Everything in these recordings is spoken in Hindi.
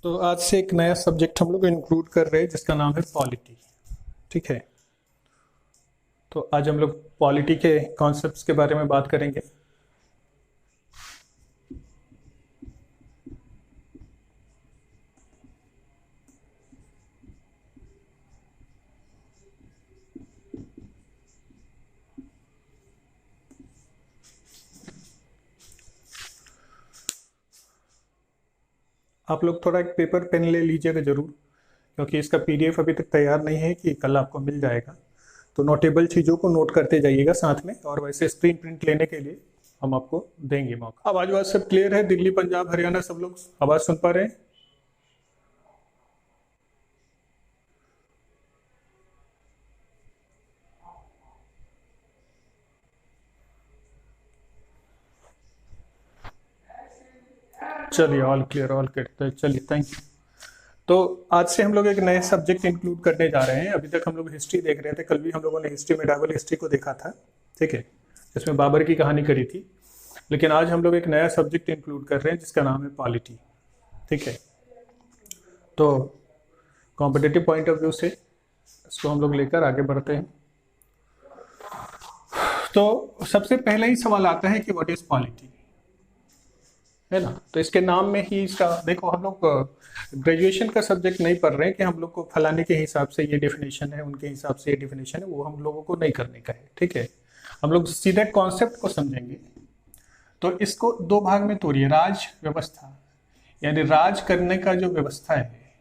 तो आज से एक नया सब्जेक्ट हम लोग इंक्लूड कर रहे हैं जिसका नाम है पॉलिटी। ठीक है। तो आज हम लोग पॉलिटी के कॉन्सेप्ट्स के बारे में बात करेंगे। आप लोग थोड़ा एक पेपर पेन ले लीजिएगा जरूर, क्योंकि इसका पीडीएफ अभी तक तैयार नहीं है कि कल आपको मिल जाएगा। तो नोटेबल चीज़ों को नोट करते जाइएगा साथ में, और वैसे स्क्रीन प्रिंट लेने के लिए हम आपको देंगे मौका। आवाज आवाज सब क्लियर है? दिल्ली, पंजाब, हरियाणा सब लोग आवाज सुन पा रहे हैं? चलिए, ऑल क्लियर, ऑल क्लियर। चलिए, थैंक यू। तो आज से हम लोग एक नए सब्जेक्ट इंक्लूड करने जा रहे हैं। अभी तक हम लोग हिस्ट्री देख रहे थे, कल भी हम लोगों ने हिस्ट्री, मेडावल हिस्ट्री को देखा था। ठीक है, जिसमें बाबर की कहानी करी थी। लेकिन आज हम लोग एक नया सब्जेक्ट इंक्लूड कर रहे हैं जिसका नाम है पॉलिटी। ठीक है। तो कॉम्पिटिटिव पॉइंट ऑफ व्यू से इसको हम लोग लेकर आगे बढ़ते हैं। तो सबसे पहला ही सवाल आता है कि व्हाट इज पॉलिटी, है ना। तो इसके नाम में ही इसका देखो, हम लोग ग्रेजुएशन का सब्जेक्ट नहीं पढ़ रहे हैं कि हम लोग को फलाने के हिसाब से ये डेफिनेशन है, उनके हिसाब से ये डेफिनेशन है, वो हम लोगों को नहीं करने का है। ठीक है। हम लोग सीधे कॉन्सेप्ट को समझेंगे। तो इसको दो भाग में तोड़िए। राज व्यवस्था, यानी राज करने का जो व्यवस्था है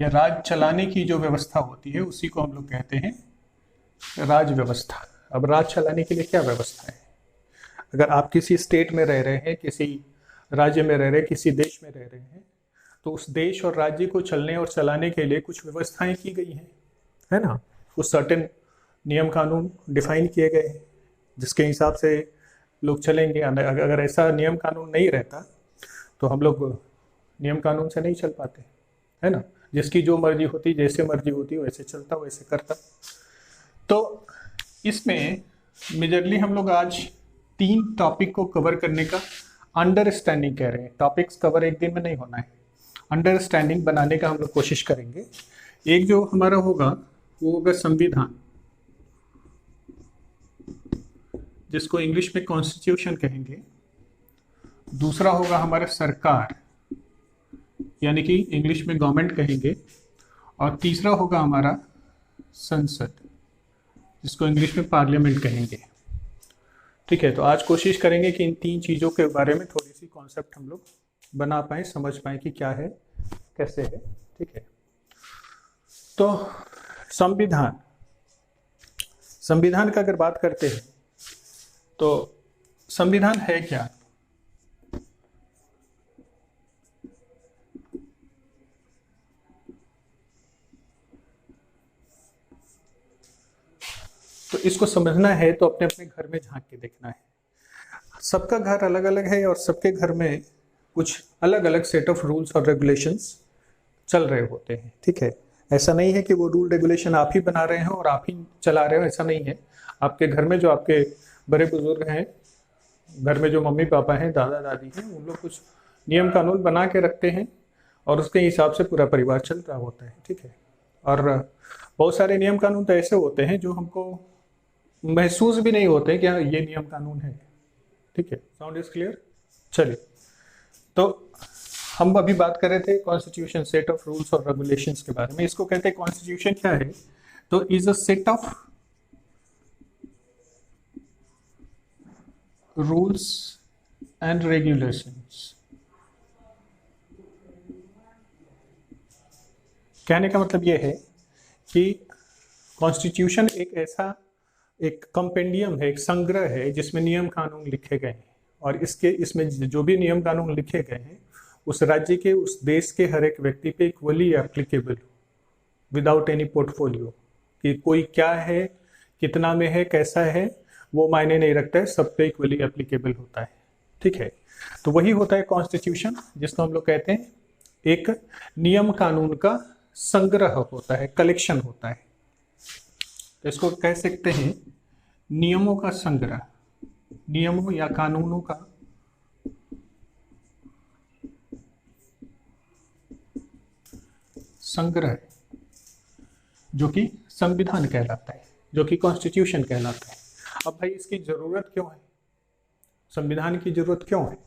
या राज चलाने की जो व्यवस्था होती है, उसी को हम लोग कहते हैं राज व्यवस्था। अब राज चलाने के लिए क्या व्यवस्था है? अगर आप किसी स्टेट में रह रहे हैं, किसी राज्य में रह रहे हैं, किसी देश में रह रहे हैं, तो उस देश और राज्य को चलने और चलाने के लिए कुछ व्यवस्थाएं की गई हैं, है ना। कुछ सर्टेन नियम कानून डिफाइन किए गए हैं जिसके हिसाब से लोग चलेंगे। अगर ऐसा नियम कानून नहीं रहता तो हम लोग नियम कानून से नहीं चल पाते, है ना। जिसकी जो मर्जी होती, जैसे मर्जी होती, वैसे चलता, वैसे करता। तो इसमें मेजरली हम लोग आज 3 टॉपिक को कवर करने का अंडरस्टैंडिंग कह रहे हैं। टॉपिक्स कवर एक दिन में नहीं होना है, अंडरस्टैंडिंग बनाने का हम लोग कोशिश करेंगे। एक जो हमारा होगा वो होगा संविधान, जिसको इंग्लिश में कॉन्स्टिट्यूशन कहेंगे। दूसरा होगा हमारा सरकार, यानी कि इंग्लिश में गवर्नमेंट कहेंगे। और तीसरा होगा हमारा संसद, जिसको इंग्लिश में पार्लियामेंट कहेंगे। ठीक है। तो आज कोशिश करेंगे कि इन 3 चीज़ों के बारे में थोड़ी सी कॉन्सेप्ट हम लोग बना पाए, समझ पाए कि क्या है, कैसे है। ठीक है। तो संविधान, संविधान का अगर बात करते हैं तो संविधान है क्या? तो इसको समझना है तो अपने अपने घर में झांक के देखना है। सबका घर अलग अलग है और सबके घर में कुछ अलग अलग सेट ऑफ रूल्स और रेगुलेशंस चल रहे होते हैं। ठीक है। ऐसा नहीं है कि वो रूल रेगुलेशन आप ही बना रहे हो और आप ही चला रहे हो, ऐसा नहीं है। आपके घर में जो आपके बड़े बुजुर्ग हैं, घर में जो मम्मी पापा हैं, दादा दादी हैं, उन लोग कुछ नियम कानून बना के रखते हैं और उसके हिसाब से पूरा परिवार चल रहा होता है। ठीक है। और बहुत सारे नियम कानून तो ऐसे होते हैं जो हमको महसूस भी नहीं होते कि हाँ ये नियम कानून है। ठीक है। Sound is clear? चलिए, तो हम अभी बात कर रहे थे कॉन्स्टिट्यूशन, सेट ऑफ रूल्स और रेगुलेशंस के बारे में। इसको कहते हैं कॉन्स्टिट्यूशन। क्या है? तो is a set of rules and regulations. कहने का मतलब ये है कि कॉन्स्टिट्यूशन एक ऐसा एक कंपेंडियम है, एक संग्रह है जिसमें नियम कानून लिखे गए हैं। और इसमें जो भी नियम कानून लिखे गए हैं उस राज्य के, उस देश के हर एक व्यक्ति पे equally applicable, without any portfolio. कि कोई क्या है, कितना में है, कैसा है, वो मायने नहीं रखता है, सब पे इक्वली एप्लीकेबल होता है। ठीक है। तो वही होता है कॉन्स्टिट्यूशन, जिसको हम लोग कहते हैं एक नियम कानून का संग्रह होता है, कलेक्शन होता है। तो इसको कह सकते हैं नियमों का संग्रह, नियमों या कानूनों का संग्रह जो कि संविधान कहलाता है, जो कि कॉन्स्टिट्यूशन कहलाता है। अब भाई इसकी जरूरत क्यों है, संविधान की जरूरत क्यों है?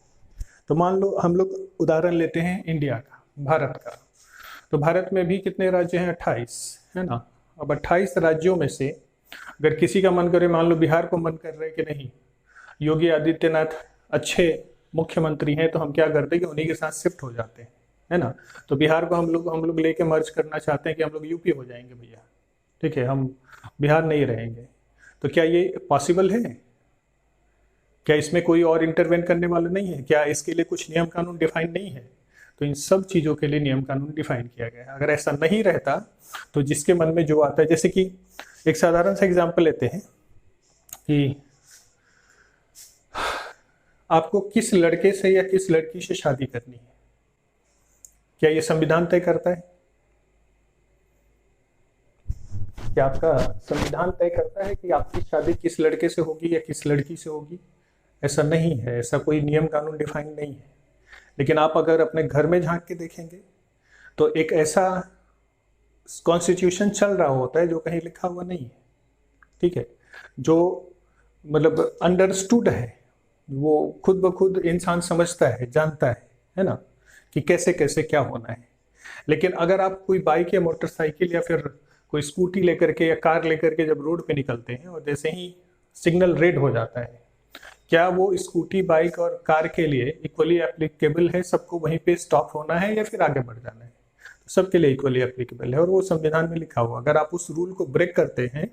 तो मान लो हम लोग उदाहरण लेते हैं इंडिया का, भारत का। तो भारत में भी कितने राज्य हैं? 28, है ना। अब 28 राज्यों में से अगर किसी का मन करे, मान लो बिहार को मन कर रहे कि नहीं, योगी आदित्यनाथ अच्छे मुख्यमंत्री हैं, तो हम क्या करते हैं कि उन्हीं के साथ शिफ्ट हो जाते हैं, है ना। तो बिहार को हम लोग लेके मर्ज करना चाहते हैं कि हम लोग यूपी हो जाएंगे भैया, ठीक है, हम बिहार नहीं रहेंगे। तो क्या ये पॉसिबल है? क्या इसमें कोई और इंटरवेन करने वाला नहीं है? क्या इसके लिए कुछ नियम कानून डिफाइन नहीं है? तो इन सब चीज़ों के लिए नियम कानून डिफाइन किया गया है। अगर ऐसा नहीं रहता तो जिसके मन में जो आता है, जैसे कि एक साधारण सा एग्जाम्पल लेते हैं कि आपको किस लड़के से या किस लड़की से शादी करनी है, क्या ये संविधान तय करता है? क्या आपका संविधान तय करता है कि आपकी शादी किस लड़के से होगी या किस लड़की से होगी? ऐसा नहीं है, ऐसा कोई नियम कानून डिफाइन नहीं है। लेकिन आप अगर अपने घर में झांक के देखेंगे तो एक ऐसा कॉन्स्टिट्यूशन चल रहा होता है जो कहीं लिखा हुआ नहीं है, ठीक है, जो मतलब अंडरस्टूड है, वो खुद ब खुद इंसान समझता है, जानता है ना, कि कैसे कैसे क्या होना है। लेकिन अगर आप कोई बाइक या मोटरसाइकिल या फिर कोई स्कूटी लेकर के या कार लेकर के जब रोड पे निकलते हैं और जैसे ही सिग्नल रेड हो जाता है, क्या वो स्कूटी, बाइक और कार के लिए इक्वली एप्लीकेबल है? सबको वहीं पे स्टॉप होना है या फिर आगे बढ़ जाना है? तो सबके लिए इक्वली एप्लीकेबल है और वो संविधान में लिखा हुआ। अगर आप उस रूल को ब्रेक करते हैं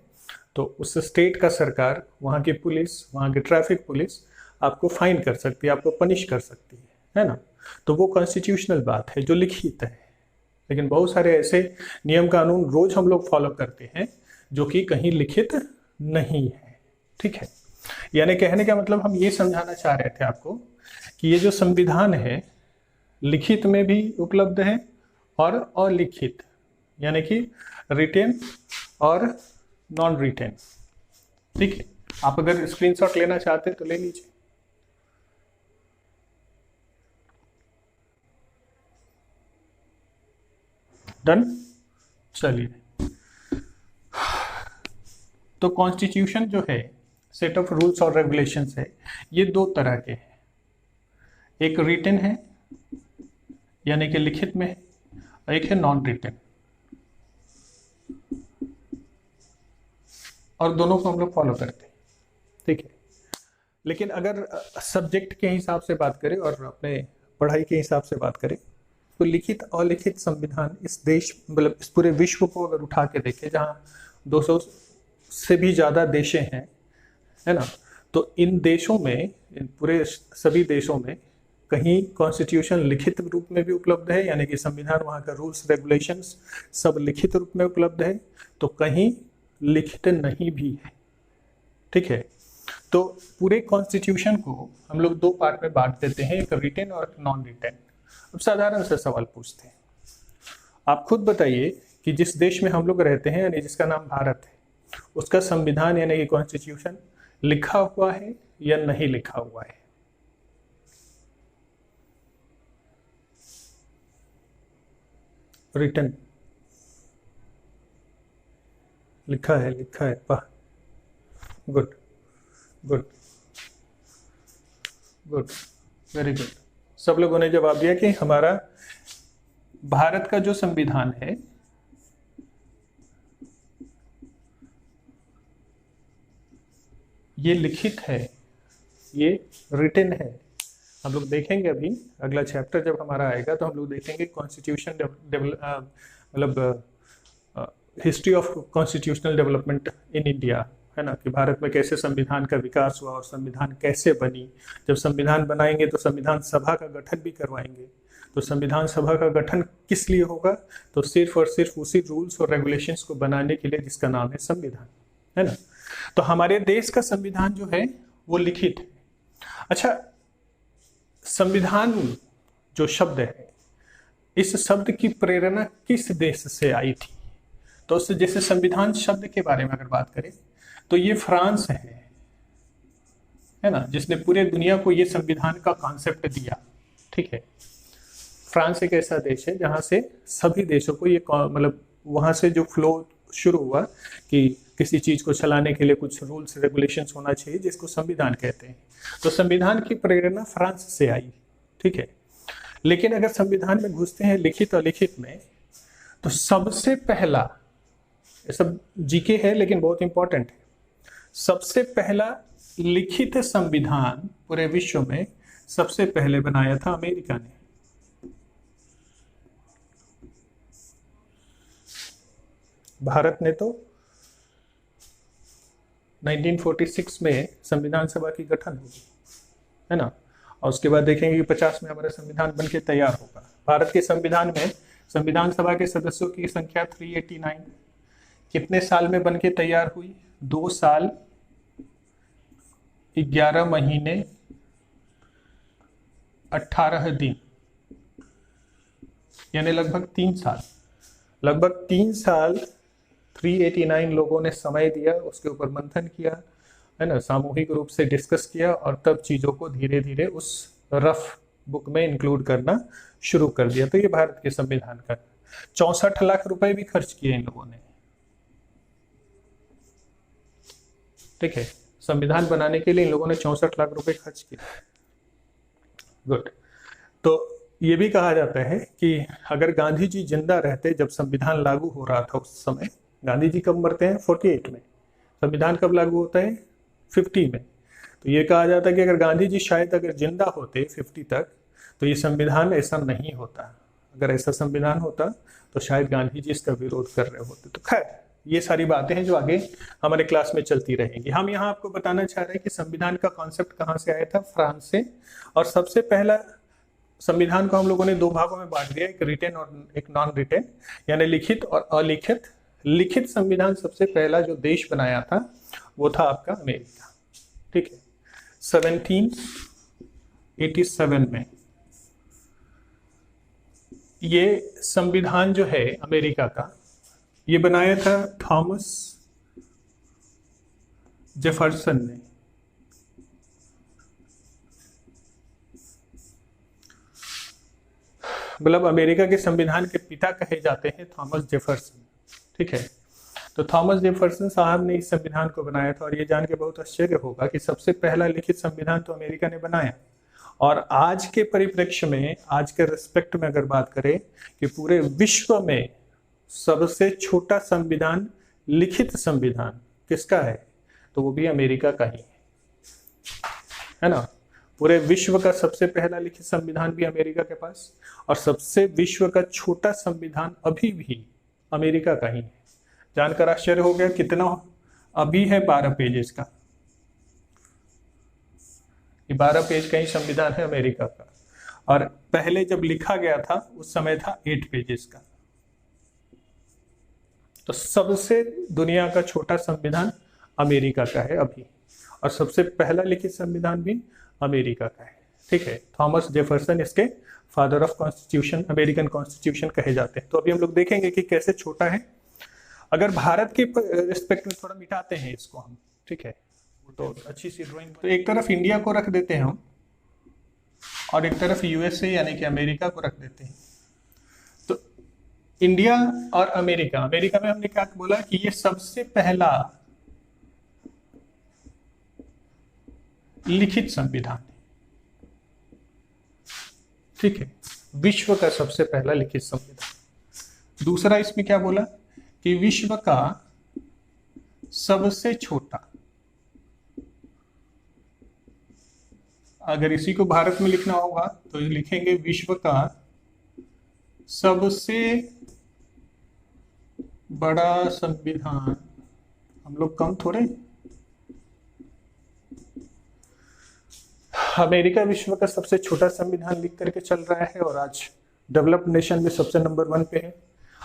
तो उस स्टेट का सरकार, वहाँ की पुलिस, वहाँ की ट्रैफिक पुलिस आपको फाइन कर सकती है, आपको पनिश कर सकती है ना। तो वो कॉन्स्टिट्यूशनल बात है जो लिखित है। लेकिन बहुत सारे ऐसे नियम कानून रोज हम लोग फॉलो करते हैं जो कि कहीं लिखित नहीं है, ठीक है। यानी कहने का मतलब हम ये समझाना चाह रहे थे आपको कि ये जो संविधान है लिखित में भी उपलब्ध है और अलिखित, यानी कि रिटेन और नॉन रिटेन, ठीक है। आप अगर स्क्रीनशॉट लेना चाहते हैं तो ले लीजिए। डन, चलिए। तो कॉन्स्टिट्यूशन जो है, सेट ऑफ रूल्स और रेगुलेशंस है, ये दो तरह के हैं। एक रिटन है यानी कि लिखित में है, और एक है नॉन रिटन, और दोनों को हम लोग फॉलो करते हैं, ठीक है। लेकिन अगर सब्जेक्ट के हिसाब से बात करें और अपने पढ़ाई के हिसाब से बात करें तो लिखित और लिखित संविधान इस देश, मतलब इस पूरे विश्व को अगर उठा के देखें, जहाँ 200 से भी ज़्यादा देशें हैं, है ना, तो इन देशों में, इन पूरे सभी देशों में कहीं कॉन्स्टिट्यूशन लिखित रूप में भी उपलब्ध है, यानी कि संविधान, वहाँ का रूल्स रेगुलेशंस सब लिखित रूप में उपलब्ध है, तो कहीं लिखित नहीं भी है, ठीक है। तो पूरे कॉन्स्टिट्यूशन को हम लोग दो पार्ट में बांट देते हैं, एक रिटेन और नॉन रिटेन। अब साधारण सा सवाल पूछते हैं, आप खुद बताइए कि जिस देश में हम लोग रहते हैं, यानी जिसका नाम भारत है, उसका संविधान यानी कि कॉन्स्टिट्यूशन लिखा हुआ है या नहीं लिखा हुआ है? रिटन लिखा है, लिखा है, वाह, good good good, very good. सब लोगों ने जवाब दिया कि हमारा भारत का जो संविधान है ये लिखित है, ये रिटन है। हम लोग देखेंगे अभी अगला चैप्टर जब हमारा आएगा तो हम लोग देखेंगे कॉन्स्टिट्यूशन मतलब history of constitutional development in India, है ना, कि भारत में कैसे संविधान का विकास हुआ और संविधान कैसे बनी। जब संविधान बनाएंगे तो संविधान सभा का गठन भी करवाएंगे। तो संविधान सभा का गठन किस लिए होगा? तो सिर्फ और सिर्फ उसी रूल्स और रेगुलेशंस को बनाने के लिए जिसका नाम है संविधान, है ना। तो हमारे देश का संविधान जो है वो लिखित है। अच्छा, संविधान जो शब्द है, इस शब्द की प्रेरणा किस देश से आई थी? तो उससे, जैसे संविधान शब्द के बारे में अगर बात करें तो ये फ्रांस है ना, जिसने पूरे दुनिया को ये संविधान का कॉन्सेप्ट दिया, ठीक है। फ्रांस एक ऐसा देश है जहाँ से सभी देशों को ये मतलब वहाँ से जो फ्लो शुरू हुआ कि किसी चीज को चलाने के लिए कुछ रूल्स रेगुलेशंस होना चाहिए, जिसको संविधान कहते हैं। तो संविधान की प्रेरणा फ्रांस से आई, ठीक है। लेकिन अगर संविधान में घुसते हैं लिखित और लिखित में, तो सबसे पहला, ये सब जीके है लेकिन बहुत इंपॉर्टेंट है, सबसे पहला लिखित संविधान पूरे विश्व में सबसे पहले बनाया था अमेरिका ने। भारत ने तो 1946 में संविधान सभा की गठन होगी, है ना, और उसके बाद देखेंगे कि 50 में हमारा संविधान बनके तैयार होगा। भारत के संविधान में संविधान सभा के सदस्यों की संख्या 389, कितने साल में बनके तैयार हुई? 2 साल 11 महीने 18 दिन, यानी लगभग 3 साल। लगभग 3 साल 389 लोगों ने समय दिया, उसके ऊपर मंथन किया, है ना, सामूहिक रूप से डिस्कस किया, और तब चीजों को धीरे धीरे उस रफ बुक में इंक्लूड करना शुरू कर दिया। तो ये भारत के संविधान का 64 लाख रुपए भी खर्च किए इन लोगों ने, ठीक है। संविधान बनाने के लिए इन लोगों ने 64 लाख रुपए खर्च किए। गुड। तो ये भी कहा जाता है कि अगर गांधी जी जिंदा रहते जब संविधान लागू हो रहा था उस समय, गांधी जी कब मरते हैं? 48 में। संविधान कब लागू होता है? 50 में। तो ये कहा जाता है कि अगर गांधी जी शायद अगर जिंदा होते 50 तक, तो ये संविधान ऐसा नहीं होता। अगर ऐसा संविधान होता तो शायद गांधी जी इसका विरोध कर रहे होते। तो खैर, ये सारी बातें हैं जो आगे हमारे क्लास में चलती रहेंगी। हम यहाँ आपको बताना चाह रहे हैं कि संविधान का कॉन्सेप्ट कहाँ से आया था? फ्रांस से। और सबसे पहला संविधान को हम लोगों ने 2 भागों में बांट दिया, एक रिटेन और एक नॉन रिटेन, यानी लिखित और अलिखित। लिखित संविधान सबसे पहला जो देश बनाया था वो था आपका अमेरिका, ठीक है, 1787 में। ये संविधान जो है अमेरिका का, ये बनाया था थॉमस जेफरसन ने। मतलब अमेरिका के संविधान के पिता कहे जाते हैं थॉमस जेफरसन, ठीक है। तो थॉमस जेफरसन साहब ने इस संविधान को बनाया था, और ये जान के बहुत आश्चर्य होगा कि सबसे पहला लिखित संविधान तो अमेरिका ने बनाया। और आज के परिप्रेक्ष्य में, आज के रिस्पेक्ट में अगर बात करें कि पूरे विश्व में सबसे छोटा संविधान, लिखित संविधान किसका है, तो वो भी अमेरिका का ही है ना। पूरे विश्व का सबसे पहला लिखित संविधान भी अमेरिका के पास, और सबसे विश्व का छोटा संविधान अभी भी अमेरिका का ही है। जानकर आश्चर्य हो गया कितना अभी है? 12 पेजेस का। ये 12 पेज का ही संविधान है अमेरिका का, और पहले जब लिखा गया था उस समय था 8 पेजेस का। तो सबसे दुनिया का छोटा संविधान अमेरिका का है अभी, और सबसे पहला लिखित संविधान भी अमेरिका का है, ठीक है। थॉमस जेफरसन इसके father of constitution, American constitution कहे जाते हैं। तो अभी हम लोग देखेंगे कि कैसे छोटा है। अगर भारत के रिस्पेक्ट में थोड़ा मिटाते हैं इसको हम, ठीक है, तो अच्छी सी ड्राइंग। तो एक तरफ इंडिया को रख देते हैं हम, और एक तरफ यूएसए यानी कि अमेरिका को रख देते हैं। तो इंडिया और अमेरिका, अमेरिका में हमने क्या बोला कि ये सबसे पहला लिखित संविधान है, ठीक है, विश्व का सबसे पहला लिखित संविधान। दूसरा इसमें क्या बोला कि विश्व का सबसे छोटा, अगर इसी को भारत में लिखना होगा तो लिखेंगे विश्व का सबसे बड़ा संविधान। हम लोग कम थोड़े, अमेरिका विश्व का सबसे छोटा संविधान लिख करके चल रहा है, और आज डेवलप्ड नेशन में सबसे नंबर 1 पे है।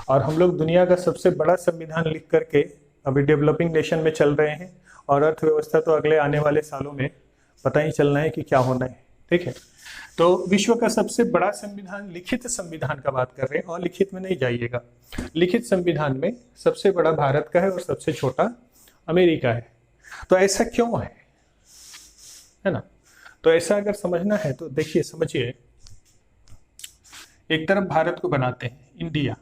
और हम लोग दुनिया का सबसे बड़ा संविधान लिख करके अभी डेवलपिंग नेशन में चल रहे हैं, और अर्थव्यवस्था तो अगले आने वाले सालों में पता ही चलना है कि क्या होना है, ठीक है। तो विश्व का सबसे बड़ा संविधान, लिखित संविधान का बात कर रहे हैं, और लिखित में नहीं जाइएगा। लिखित संविधान में सबसे बड़ा भारत का है और सबसे छोटा अमेरिका है। तो ऐसा क्यों है ना? तो ऐसा अगर समझना है तो देखिए, समझिए, एक तरफ भारत को बनाते हैं इंडिया,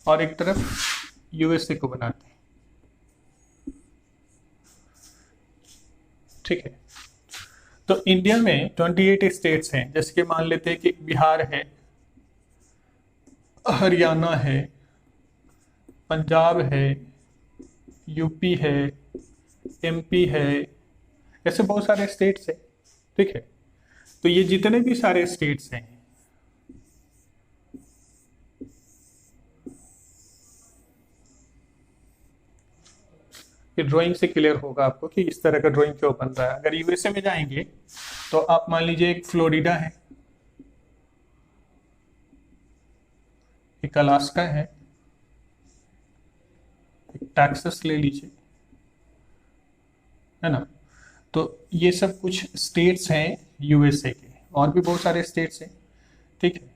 और एक तरफ यूएसए को बनाते हैं, ठीक है। तो इंडिया में 28 स्टेट्स हैं, जैसे कि मान लेते हैं कि बिहार है, हरियाणा है, पंजाब है, यूपी है, एमपी है, ऐसे बहुत सारे स्टेट्स हैं, ठीक है। तो ये जितने भी सारे स्टेट्स हैं, कि ड्राइंग से क्लियर होगा आपको कि इस तरह का ड्राइंग क्यों बन रहा है। अगर यूएसए में जाएंगे तो आप मान लीजिए एक फ्लोरिडा है, एक अलास्का है, एक टैक्सास ले लीजिए, है ना। तो ये सब कुछ स्टेट्स हैं यूएसए के, और भी बहुत सारे स्टेट्स हैं, ठीक है।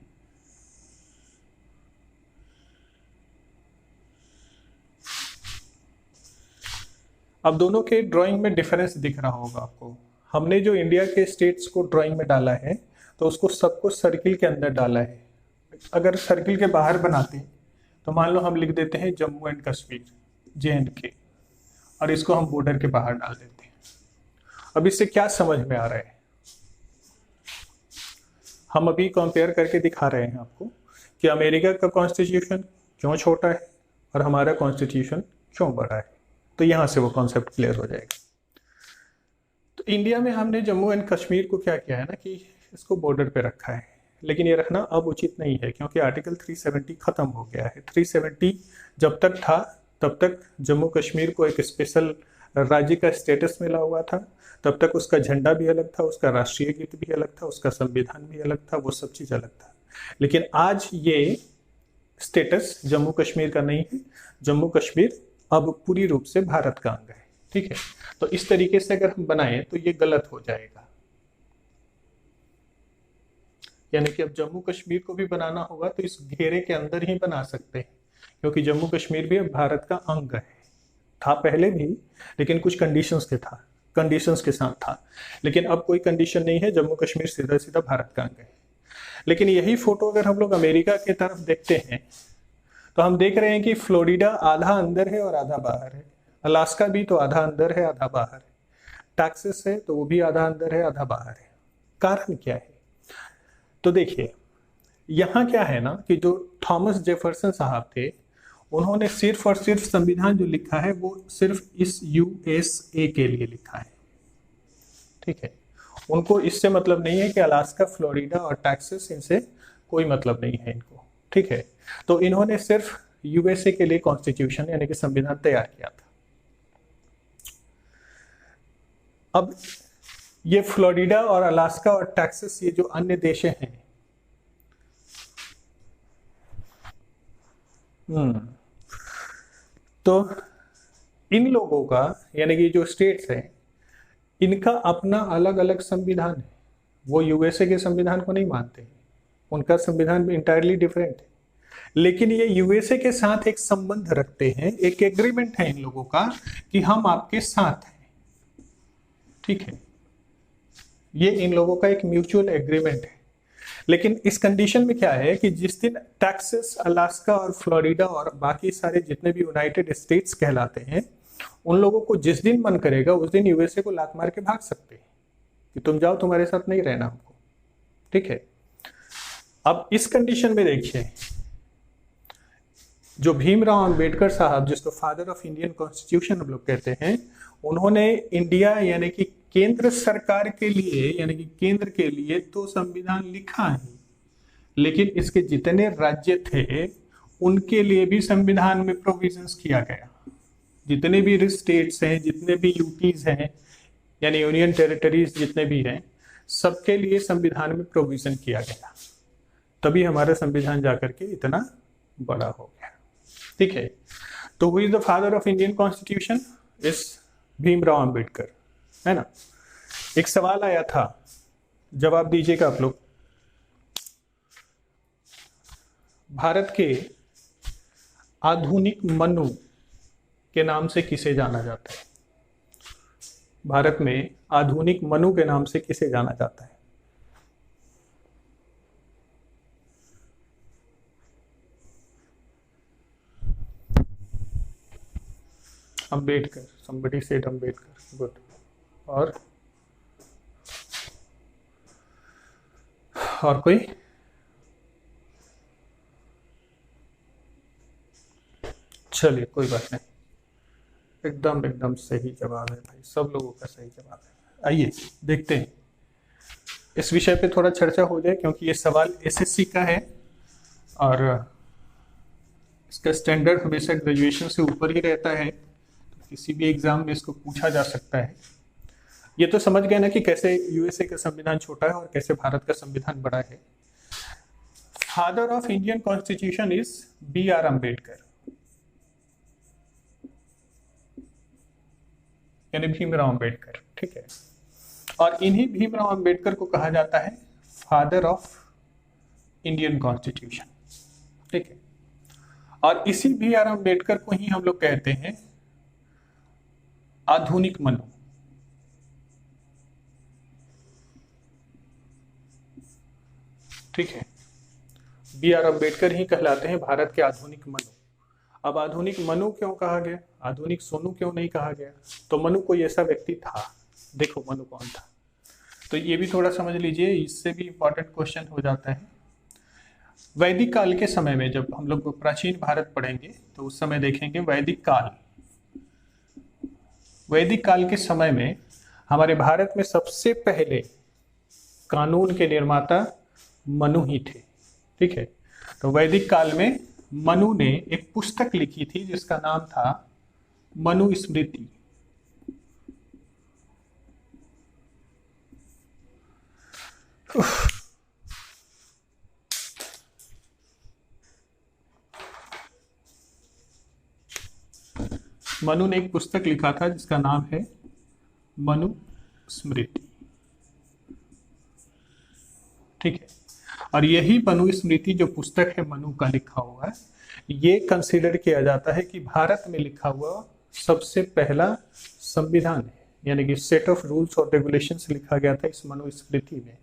अब दोनों के ड्राइंग में डिफरेंस दिख रहा होगा आपको। हमने जो इंडिया के स्टेट्स को ड्राइंग में डाला है तो उसको सबको सर्किल के अंदर डाला है। अगर सर्किल के बाहर बनाते तो मान लो हम लिख देते हैं जम्मू एंड कश्मीर, JNK, और इसको हम बॉर्डर के बाहर डाल देते हैं। अब इससे क्या समझ में आ रहा है, हम अभी कंपेयर करके दिखा रहे हैं आपको कि अमेरिका का कॉन्स्टिट्यूशन क्यों छोटा है और हमारा कॉन्स्टिट्यूशन क्यों बड़ा है। तो यहां से वो कॉन्सेप्ट क्लियर हो जाएगा। तो इंडिया में हमने जम्मू एंड कश्मीर को क्या किया है ना कि इसको बॉर्डर पे रखा है, लेकिन ये रखना अब उचित नहीं है क्योंकि आर्टिकल 370 खत्म हो गया है। 370 जब तक था तब तक जम्मू कश्मीर को एक स्पेशल राज्य का स्टेटस मिला हुआ था, तब तक उसका झंडा भी अलग था, उसका राष्ट्रीय गीत भी अलग था, उसका संविधान भी अलग था, वो सब चीज़ अलग था। लेकिन आज ये स्टेटस जम्मू कश्मीर का नहीं है, जम्मू कश्मीर अब पूरी रूप से भारत का अंग है, ठीक है। तो इस तरीके से अगर हम बनाएं तो ये गलत हो जाएगा, यानी कि अब जम्मू कश्मीर को भी बनाना होगा तो इस घेरे के अंदर ही बना सकते हैं, क्योंकि जम्मू कश्मीर भी अब भारत का अंग है। था पहले भी, लेकिन कुछ कंडीशंस के साथ था, लेकिन अब कोई कंडीशन नहीं है, जम्मू कश्मीर सीधा सीधा भारत का अंग है। लेकिन यही फोटो अगर हम लोग अमेरिका की तरफ देखते हैं तो हम देख रहे हैं कि फ्लोरिडा आधा अंदर है और आधा बाहर है, अलास्का भी तो आधा अंदर है आधा बाहर है, टैक्सास है तो वो भी आधा अंदर है आधा बाहर है। कारण क्या है? तो देखिए यहाँ क्या है ना कि जो थॉमस जेफरसन साहब थे, उन्होंने सिर्फ और सिर्फ संविधान जो लिखा है वो सिर्फ इस USA के लिए लिखा है, ठीक है। उनको इससे मतलब नहीं है कि अलास्का, फ्लोरिडा और टैक्सास, इनसे कोई मतलब नहीं है इनको, ठीक है। तो इन्होंने सिर्फ USA के लिए कॉन्स्टिट्यूशन यानी कि संविधान तैयार किया था। अब ये फ्लोरिडा और अलास्का और टैक्सास, ये जो अन्य देश हैं, तो इन लोगों का यानी कि जो स्टेट्स हैं इनका अपना अलग अलग संविधान है। वो USA के संविधान को नहीं मानते हैं, उनका संविधान भी इंटायरली डिफरेंट है। लेकिन ये USA के साथ एक संबंध रखते हैं, एक एग्रीमेंट है इन लोगों का कि हम आपके साथ हैं, ठीक है। ये इन लोगों का एक म्यूचुअल एग्रीमेंट है। लेकिन इस कंडीशन में क्या है कि जिस दिन टैक्सास, अलास्का और फ्लोरिडा और बाकी सारे जितने भी यूनाइटेड स्टेट्स कहलाते हैं, उन लोगों को जिस दिन मन करेगा उस दिन USA को लात मार के भाग सकते हैं कि तुम जाओ, तुम्हारे साथ नहीं रहना हमको, ठीक है। अब इस कंडीशन में देखिए, जो भीमराव अंबेडकर साहब, जिसको फादर ऑफ इंडियन कॉन्स्टिट्यूशन हम लोग कहते हैं, उन्होंने इंडिया यानी कि केंद्र सरकार के लिए यानी कि केंद्र के लिए तो संविधान लिखा है, लेकिन इसके जितने राज्य थे उनके लिए भी संविधान में प्रोविजंस किया गया। जितने भी स्टेट्स हैं, जितने भी यूटीज हैं यानी यूनियन टेरिटरीज जितने भी हैं, सबके लिए संविधान में प्रोविजन किया गया, तभी हमारा संविधान जाकर के इतना बड़ा हो गया, ठीक है। तो who is the father of Indian constitution? इस भीमराव अंबेडकर, है ना। एक सवाल आया था, जवाब दीजिएगा आप लोग। भारत के आधुनिक मनु के नाम से किसे जाना जाता है? भारत में आधुनिक मनु के नाम से किसे जाना जाता है? Ambedkar, somebody said Ambedkar, good. और कोई? चलिए कोई बात नहीं, एकदम एकदम सही जवाब है भाई, सब लोगों का सही जवाब है। आइए देखते हैं, इस विषय पे थोड़ा चर्चा हो जाए, क्योंकि ये सवाल एसएससी का है और इसका स्टैंडर्ड हमेशा ग्रेजुएशन से ऊपर ही रहता है, तो किसी भी एग्जाम में इसको पूछा जा सकता है। ये तो समझ गए ना कि कैसे यूएसए का संविधान छोटा है और कैसे भारत का संविधान बड़ा है। Father of Indian constitution is B.R. Ambedkar, यानी भीमराव अम्बेडकर, ठीक है। और इन्हीं भीमराव अम्बेडकर को कहा जाता है फादर ऑफ इंडियन कॉन्स्टिट्यूशन, ठीक है। और इसी B.R. अम्बेडकर को ही हम लोग कहते हैं आधुनिक मनु, ठीक है। B.R. अम्बेडकर ही कहलाते हैं भारत के आधुनिक मनु। अब आधुनिक मनु क्यों कहा गया, आधुनिक सोनू क्यों नहीं कहा गया? तो मनु कोई ऐसा व्यक्ति था, देखो मनु कौन था, तो ये भी थोड़ा समझ लीजिए, इससे भी इंपॉर्टेंट क्वेश्चन हो जाता है। वैदिक काल के समय में जब हम लोग प्राचीन भारत पढ़ेंगे तो उस समय देखेंगे वैदिक काल के समय में हमारे भारत में सबसे पहले कानून के निर्माता मनु ही थे, ठीक है। तो वैदिक काल में मनु ने एक पुस्तक लिखी थी जिसका नाम था मनुस्मृति। मनु ने एक पुस्तक लिखा था जिसका नाम है मनुस्मृति, ठीक है। और यही मनुस्मृति जो पुस्तक है मनु का लिखा हुआ है, ये कंसीडर किया जाता है कि भारत में लिखा हुआ सबसे पहला संविधान है, यानी कि सेट ऑफ रूल्स और रेगुलेशंस लिखा गया था इस मनुस्मृति में,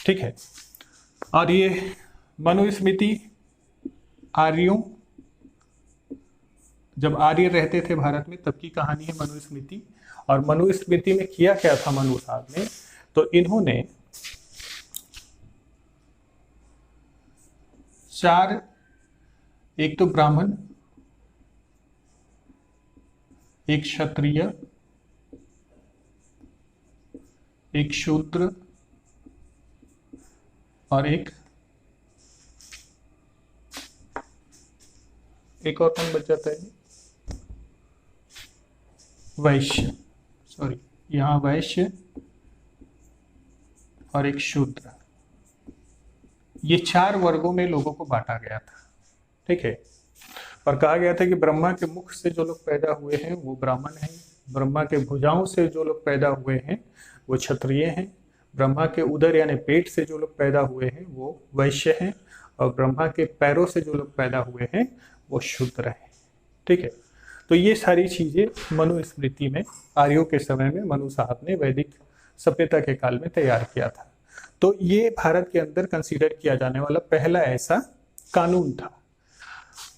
ठीक है। और ये मनुस्मृति आर्यों, जब आर्य रहते थे भारत में तब की कहानी है मनुस्मृति। और मनुस्मृति में किया क्या था मनु साहब ने, तो इन्होंने 4, एक तो ब्राह्मण, एक क्षत्रिय, एक शूद्र और एक और कौन बच जाता है, वैश्य, सॉरी यहाँ वैश्य और एक शूद्र, ये 4 वर्गों में लोगों को बांटा गया था, ठीक है। और कहा गया था कि ब्रह्मा के मुख से जो लोग पैदा हुए हैं वो ब्राह्मण हैं, ब्रह्मा के भुजाओं से जो लोग पैदा हुए हैं वो क्षत्रिय हैं, ब्रह्मा के उदर यानी पेट से जो लोग पैदा हुए हैं वो वैश्य हैं, और ब्रह्मा के पैरों से जो लोग पैदा हुए हैं वो शूद्र हैं, ठीक है। तो ये सारी चीजें मनुस्मृति में आर्यों के समय में मनु साहब ने वैदिक सभ्यता के काल में तैयार किया था। तो ये भारत के अंदर कंसीडर किया जाने वाला पहला ऐसा कानून था।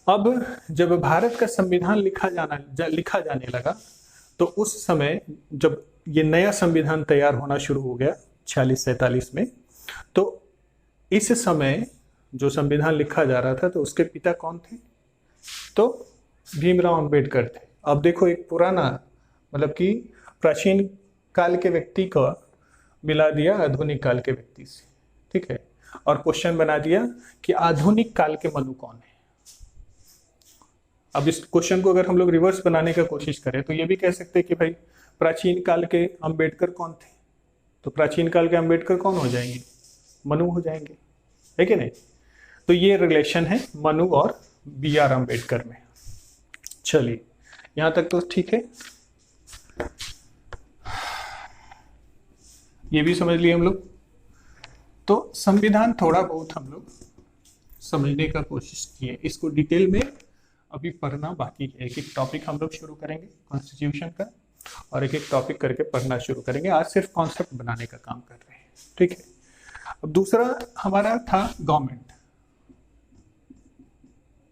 अब जब भारत का संविधान लिखा जाने लगा तो उस समय जब ये नया संविधान तैयार होना शुरू हो गया 46-47 में, तो इस समय जो संविधान लिखा जा रहा था तो उसके पिता कौन थे, तो भीमराव अम्बेडकर थे। अब देखो एक पुराना मतलब कि प्राचीन काल के व्यक्ति को मिला दिया आधुनिक काल के व्यक्ति से, ठीक है। और क्वेश्चन बना दिया कि आधुनिक काल के मनु कौन है। अब इस क्वेश्चन को अगर हम लोग रिवर्स बनाने का कोशिश करें तो ये भी कह सकते हैं कि भाई प्राचीन काल के अंबेडकर कौन थे, तो प्राचीन काल के अंबेडकर कौन हो जाएंगे, मनु हो जाएंगे, है कि नहीं। तो ये रिलेशन है मनु और B.R. अम्बेडकर में। चलिए यहां तक तो ठीक है, ये भी समझ लिए हम लोग। तो संविधान थोड़ा बहुत हम लोग समझने का कोशिश किए, इसको डिटेल में अभी पढ़ना बाकी है। एक एक टॉपिक हम लोग शुरू करेंगे कॉन्स्टिट्यूशन का। और एक एक टॉपिक करके पढ़ना शुरू करेंगे। आज सिर्फ कॉन्सेप्ट बनाने का काम कर रहे हैं, ठीक है। अब दूसरा हमारा था गवर्नमेंट,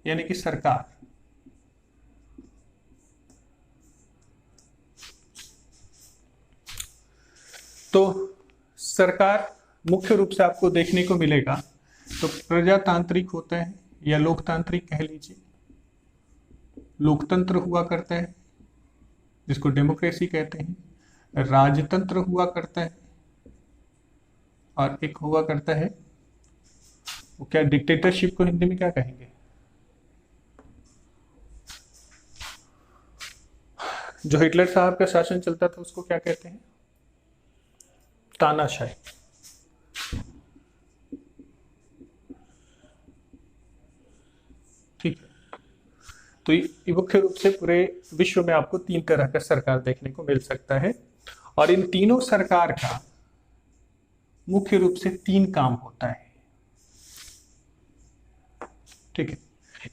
यानी कि सरकार। तो सरकार मुख्य रूप से आपको देखने को मिलेगा तो प्रजातांत्रिक होता है या लोकतांत्रिक कह लीजिए, लोकतंत्र हुआ करता है जिसको डेमोक्रेसी कहते हैं, राजतंत्र हुआ करता है, और एक हुआ करता है वो क्या, डिक्टेटरशिप को हिंदी में क्या कहेंगे, जो हिटलर साहब का शासन चलता था उसको क्या कहते हैं, तानाशाही। ठीक है, तो ये मुख्य रूप से पूरे विश्व में आपको 3 तरह का सरकार देखने को मिल सकता है, और इन तीनों सरकार का मुख्य रूप से 3 काम होता है। ठीक है,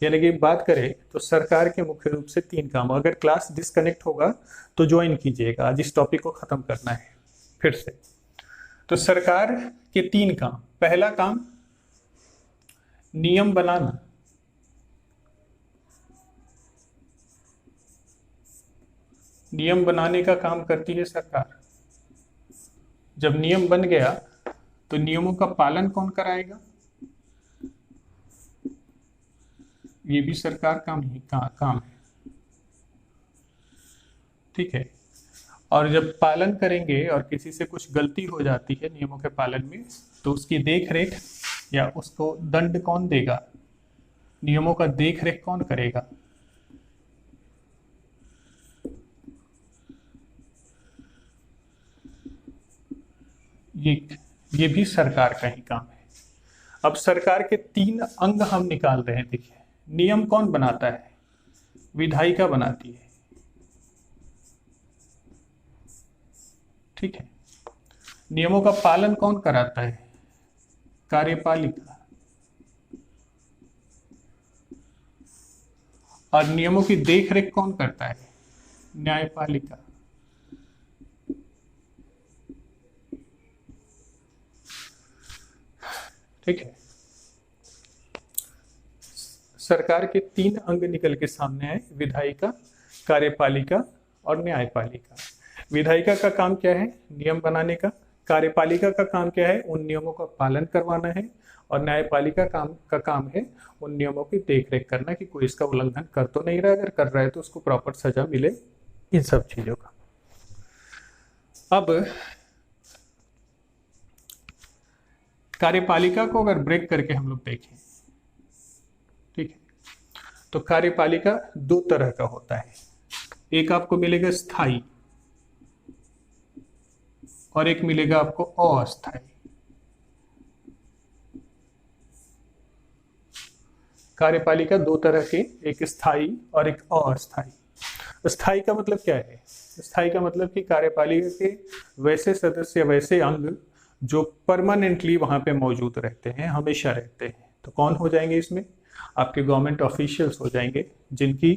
यानी कि बात करें तो सरकार के मुख्य रूप से 3 काम। अगर क्लास डिस्कनेक्ट होगा तो ज्वाइन कीजिएगा, आज इस टॉपिक को खत्म करना है फिर से। तो सरकार के 3 काम। पहला काम नियम बनाना, नियम बनाने का काम करती है सरकार। जब नियम बन गया तो नियमों का पालन कौन कराएगा, ये भी सरकार काम है। ठीक है, और जब पालन करेंगे और किसी से कुछ गलती हो जाती है नियमों के पालन में तो उसकी देख रेख या उसको दंड कौन देगा, नियमों का देख रेख कौन करेगा, ये भी सरकार का ही काम है। अब सरकार के 3 अंग हम निकाल रहे हैं। देखिए, नियम कौन बनाता है, विधायिका बनाती है। ठीक है, नियमों का पालन कौन कराता है, कार्यपालिका। और नियमों की देखरेख कौन करता है, न्यायपालिका। ठीक है, सरकार के 3 अंग निकल के सामने आए, विधायिका, कार्यपालिका और न्यायपालिका। विधायिका का काम क्या है, नियम बनाने का। कार्यपालिका का काम क्या है, उन नियमों का पालन करवाना है। और न्यायपालिका का काम है उन नियमों की देखरेख करना कि कोई इसका उल्लंघन कर तो नहीं रहा, अगर कर रहा है तो उसको प्रॉपर सजा मिले, इन सब चीजों का। अब कार्यपालिका को अगर ब्रेक करके हम लोग देखें, ठीक है, तो कार्यपालिका 2 तरह का होता है। एक आपको मिलेगा स्थायी और एक मिलेगा आपको अस्थायी। कार्यपालिका 2 तरह के, एक स्थायी और एक अस्थायी। स्थायी का मतलब क्या है, स्थायी का मतलब कि कार्यपालिका के वैसे सदस्य, वैसे अंग जो परमानेंटली वहां पे मौजूद रहते हैं, हमेशा रहते हैं। तो कौन हो जाएंगे इसमें, आपके गवर्नमेंट ऑफिशियल्स हो जाएंगे, जिनकी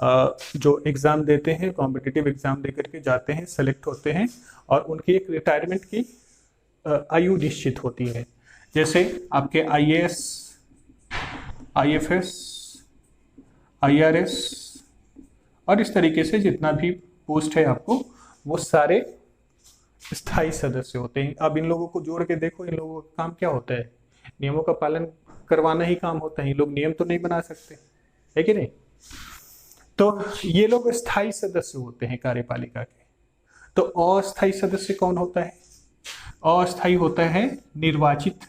जो एग्जाम देते हैं, कॉम्पिटिटिव एग्जाम देकर के जाते हैं, सेलेक्ट होते हैं, और उनकी एक रिटायरमेंट की आयु निश्चित होती है। जैसे आपके IAS, IFS, IRS और इस तरीके से जितना भी पोस्ट है आपको, वो सारे स्थायी सदस्य होते हैं। अब इन लोगों को जोड़ के देखो, इन लोगों का काम क्या होता है, नियमों का पालन करवाना ही काम होता है। ये लोग नियम तो नहीं बना सकते, है कि नहीं। तो ये लोग स्थायी सदस्य होते हैं कार्यपालिका के। तो अस्थायी सदस्य कौन होता है, अस्थायी होता है निर्वाचित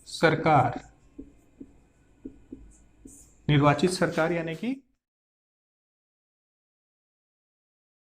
सरकार। निर्वाचित सरकार यानी कि